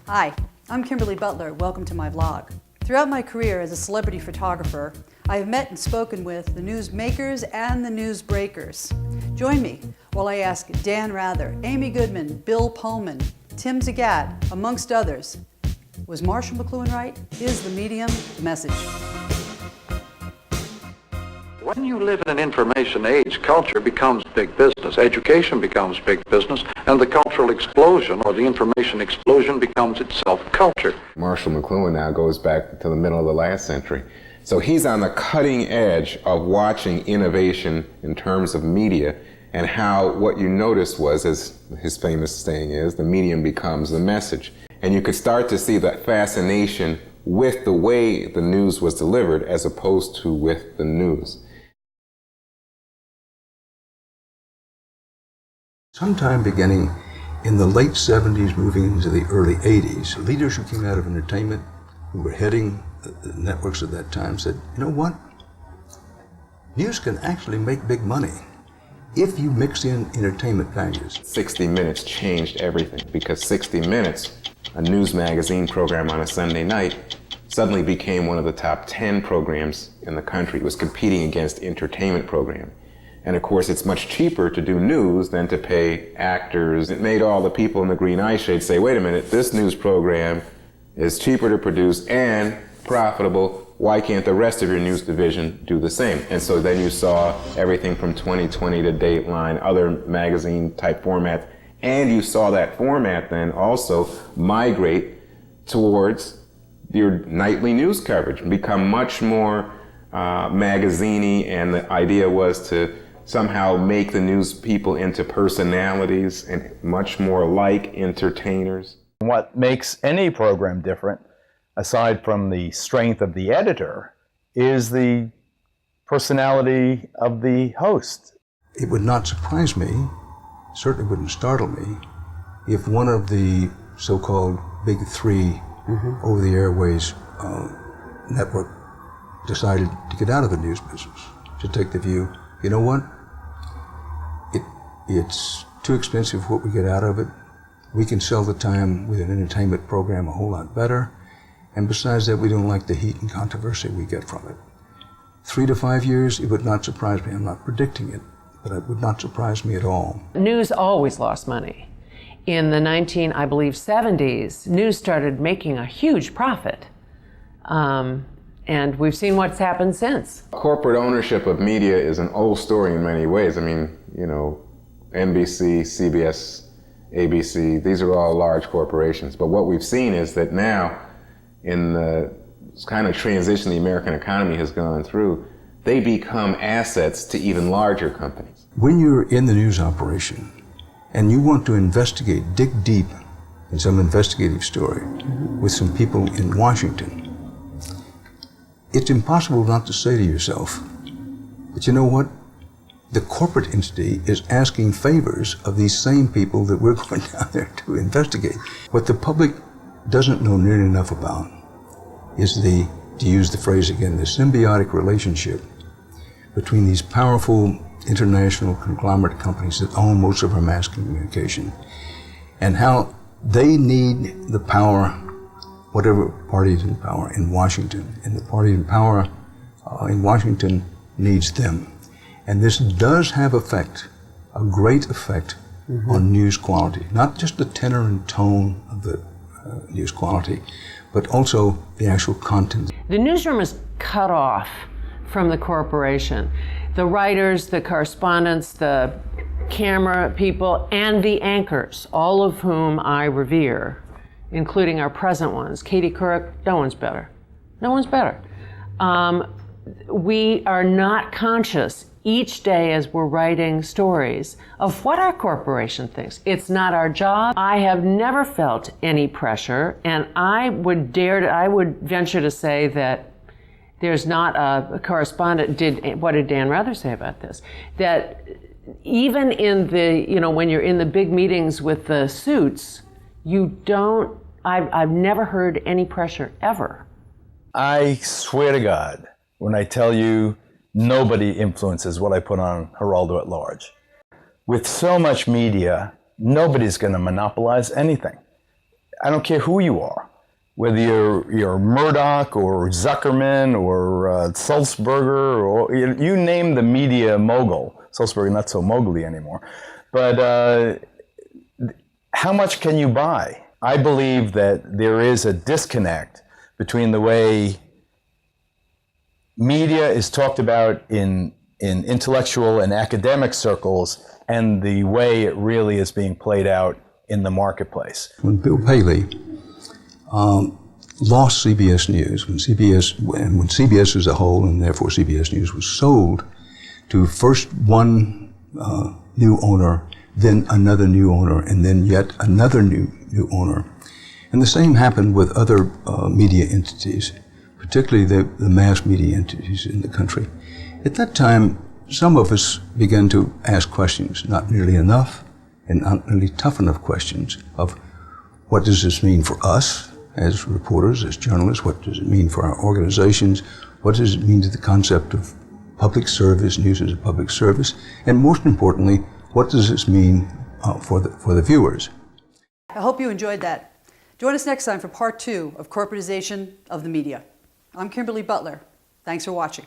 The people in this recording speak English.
Hi, I'm Kimberly Butler. Welcome to my vlog. Throughout my career as a celebrity photographer, I have met and spoken with the news makers and the news breakers. Join me while I ask Dan Rather, Amy Goodman, Bill Pullman, Tim Zagat, amongst others, was Marshall McLuhan right? Is the medium the message? When you live in an information age, culture becomes big business, education becomes big business, and the cultural explosion or the information explosion becomes itself culture. Marshall McLuhan now goes back to the middle of the last century. So he's on the cutting edge of watching innovation in terms of media, and how what you noticed was, as his famous saying is, the medium becomes the message. And you could start to see that fascination with the way the news was delivered as opposed to with the news. Sometime beginning in the late 70s, moving into the early 80s, leaders who came out of entertainment, who were heading the networks at that time, said, you know what? News can actually make big money if you mix in entertainment values. 60 Minutes changed everything, because 60 Minutes, a news magazine program on a Sunday night, suddenly became one of the top 10 programs in the country. It was competing against entertainment programming. And of course, it's much cheaper to do news than to pay actors. It made all the people in the green eye shade say, wait a minute, this news program is cheaper to produce and profitable. Why can't the rest of your news division do the same? And so then you saw everything from 2020 to Dateline, other magazine type formats, and you saw that format then also migrate towards your nightly news coverage and become much more magazine-y, and the idea was to somehow make the news people into personalities and much more like entertainers. What makes any program different, aside from the strength of the editor, is the personality of the host. It would not surprise me, certainly wouldn't startle me, if one of the so-called big three over the airways network decided to get out of the news business, to take the view, you know what, it's too expensive what we get out of it. We can sell the time with an entertainment program a whole lot better. And besides that, we don't like the heat and controversy we get from it. 3 to 5 years, it would not surprise me. I'm not predicting it, but it would not surprise me at all. News always lost money. In the 70s, news started making a huge profit. And we've seen what's happened since. Corporate ownership of media is an old story in many ways. I mean, you know, NBC, CBS, ABC, these are all large corporations. But what we've seen is that now, in the kind of transition the American economy has gone through, they become assets to even larger companies. When you're in the news operation and you want to investigate, dig deep in some investigative story with some people in Washington, it's impossible not to say to yourself, but you know what? The corporate entity is asking favors of these same people that we're going down there to investigate. What the public doesn't know nearly enough about is the, to use the phrase again, the symbiotic relationship between these powerful international conglomerate companies that own most of our mass communication, and how they need the power, whatever party is in power in Washington, and the party in power in Washington needs them. And this does have effect, a great effect on news quality, not just the tenor and tone of the news quality, but also the actual content. The newsroom is cut off from the corporation. The writers, the correspondents, the camera people, and the anchors, all of whom I revere, including our present ones. Katie Couric, no one's better. No one's better. We are not conscious each day as we're writing stories of what our corporation thinks. It's not our job. I have never felt any pressure, and I would venture to say that there's not a correspondent, what did Dan Rather say about this? That even in the, when you're in the big meetings with the suits, I've never heard any pressure, ever. I swear to God, when I tell you nobody influences what I put on Geraldo at Large. With so much media, nobody's going to monopolize anything. I don't care who you are, whether you're Murdoch or Zuckerman or Sulzberger, or you name the media mogul. Sulzberger not so mogul anymore, but how much can you buy? I believe that there is a disconnect between the way media is talked about in intellectual and academic circles and the way it really is being played out in the marketplace. When Bill Paley lost CBS News, when CBS as a whole, and therefore CBS News, was sold to first one new owner, then another new owner, and then yet another new owner. And the same happened with other media entities, particularly the mass media entities in the country. At that time, some of us began to ask questions, not nearly enough, and not really tough enough questions of what does this mean for us as reporters, as journalists, what does it mean for our organizations, what does it mean to the concept of public service, news as a public service, and most importantly, what does this mean for the viewers? I hope you enjoyed that. Join us next time for part 2 of Corporatization of the Media. I'm Kimberly Butler. Thanks for watching.